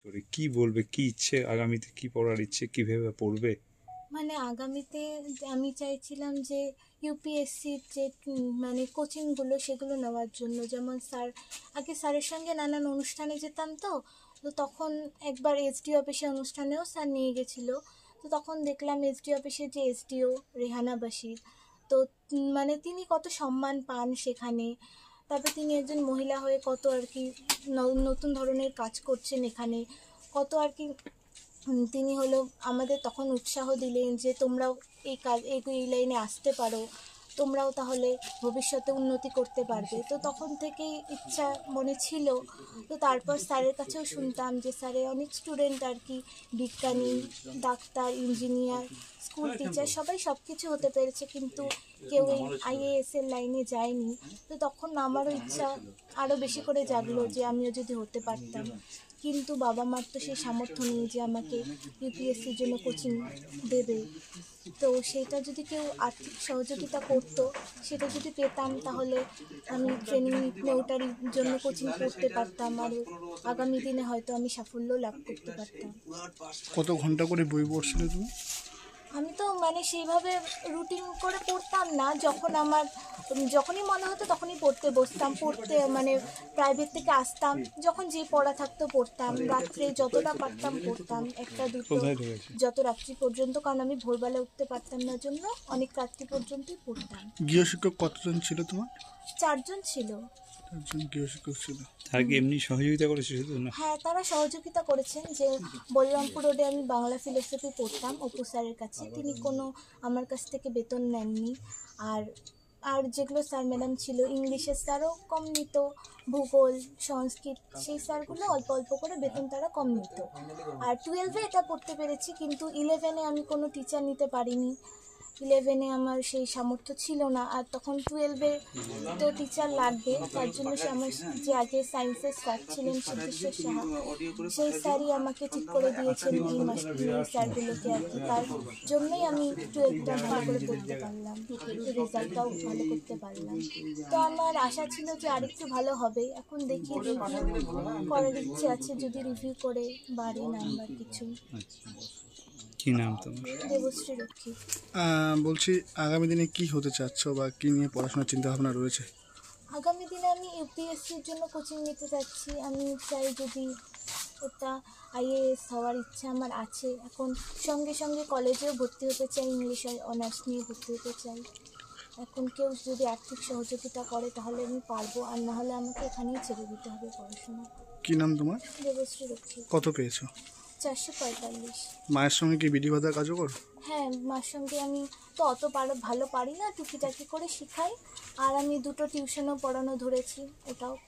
তোরে কি বলবে, কি ইচ্ছে, আগামীতে কি পড়ার ইচ্ছে, কিভাবে পড়বে? মানে আগামীতে আমি চাইছিলাম যে ইউপিএসসির যে মানে কোচিংগুলো সেগুলো নেওয়ার জন্য। যেমন আগে স্যারের সঙ্গে নানান অনুষ্ঠানে যেতাম, তো তো তখন একবার এসডি অফিসে অনুষ্ঠানেও স্যার নিয়ে গেছিলো। তো তখন দেখলাম এসডি অফিসের যে এসডিও রেহানা বাশির, তো মানে তিনি কত সম্মান পান সেখানে। তারপর তিনি একজন মহিলা হয়ে কত আর কি নতুন ধরনের কাজ করছেন এখানে, কত আর কি তিনি হলো আমাদের তখন উৎসাহ দিলেন যে তোমরাও এই লাইনে আসতে পারো, তোমরাও তাহলে ভবিষ্যতে উন্নতি করতে পারবে। তো তখন থেকেই ইচ্ছা মনে ছিল। তো তারপর স্যারের কাছেও শুনতাম যে স্যারের অনেক স্টুডেন্ট আর কি বিজ্ঞানী, ডাক্তার, ইঞ্জিনিয়ার, স্কুল টিচার সবাই সব কিছু হতে পেরেছে, কিন্তু কেউ এই আইএএসের লাইনে যায়নি। তো তখন আমারও ইচ্ছা আরও বেশি করে জাগলো যে আমিও যদি হতে পারতাম। কিন্তু বাবা মার তো সেই সামর্থ্য নেই যে আমাকে ইউপিএসসির জন্য কোচিং দেবে। তো সেটা যদি কেউ আর্থিক সহযোগিতা করতো, সেটা যদি পেতাম, তাহলে আমি ট্রেনিং নিয়ে ওটার জন্য কোচিং করতে পারতাম, আর আগামী দিনে হয়তো আমি সাফল্য লাভ করতে পারতাম। কত ঘন্টা করে বই পড়ছিলে তুমি? আমি তো মানে সেইভাবে রুটিন করে পড়তাম না, যখনই মনে হতো তখনই পড়তে বসতাম। পড়তে মানে প্রাইভেট থেকে আসতাম, যখন যে পড়া থাকতো পড়তাম, রাত্রে যতটা পারতাম পড়তাম, একটা দুটো, যত রাত্রি পর্যন্ত, কারণ আমি ভোরবেলা উঠতে পারতাম না জন্য অনেক রাত্রি পর্যন্তই পড়তাম। গৃহশিক্ষক কতজন ছিল তোমার? 4 জন ছিল। 4 জন গৃহশিক্ষক ছিল। তার কি এমনি সহযোগিতা করেছে শুধু না? হ্যাঁ, তারা সহযোগিতা করেছেন। যে বলরামপুর রোডে আমি বাংলা ফিলোসফি পড়তাম অপু স্যারের কাছে, তিনি কোনো আমার কাছ থেকে বেতন নেননি। আর আর যেগুলো স্যার ম্যাডাম ছিল, ইংলিশের স্যারও কম নিত, ভূগোল, সংস্কৃত, সেই স্যারগুলো অল্প অল্প করে বেতন তারা কম নিত। আর 12-এ এটা পড়তে পেরেছি, কিন্তু 11-এ আমি কোনো টিচার নিতে পারিনি। 11-এ আমার সেই সামর্থ্য ছিল না, আর তখন 12-এ তো টিচার লাগবে, তার জন্য সে আমার যে আগে সায়েন্সের স্যার ছিলেন সিদ্ধেশ্বর সাহা, সেই স্যারই আমাকে ঠিক করে দিয়েছেন এই স্যারগুলোকে আর কি। তার জন্যই আমি 12টা ভালো করে করতে পারলাম, রেজাল্টটাও ভালো করতে পারলাম। তো আমার আশা ছিল যে আরেকটু ভালো হবে। এখন দেখি রিভিউ করার ইচ্ছে আছে, যদি রিভিউ করে বাড়ে নাম্বার কিছু। কি নাম তোমার? দেবশ্রী রক্ষী। বলছি আগামী দিনে কি হতে চাচ্ছ বা কি নিয়ে পড়াশোনার চিন্তা ভাবনা রয়েছে? আগামী দিনে আমি ইউপিএসসির জন্য কোচিং নিতে যাচ্ছি। আমি চাই যদি ওটা আইএএস হওয়ার ইচ্ছা আমার আছে। এখন সঙ্গে সঙ্গে কলেজেও ভর্তি হতে চাই, ইংলিশ অনার্স নিয়ে ভর্তি হতে চাই। এখন কেউ যদি আর্থিক সহযোগিতা করে তাহলে আমি পারবো, আর না হলে আমাকে এখানেই ছেড়ে দিতে হবে পড়াশোনা। কি নাম তোমার? দেবশ্রী রক্ষী। কত পেয়েছো? 445। মায়ের সঙ্গে কি বিধি বাধার কাজও করো? হ্যাঁ, মার সঙ্গে আমি তো অত ভালো পারি না, টুকিটাকি করে শিখাই। আর আমি 2টো টিউশনও পড়ানো ধরেছি, ওটাও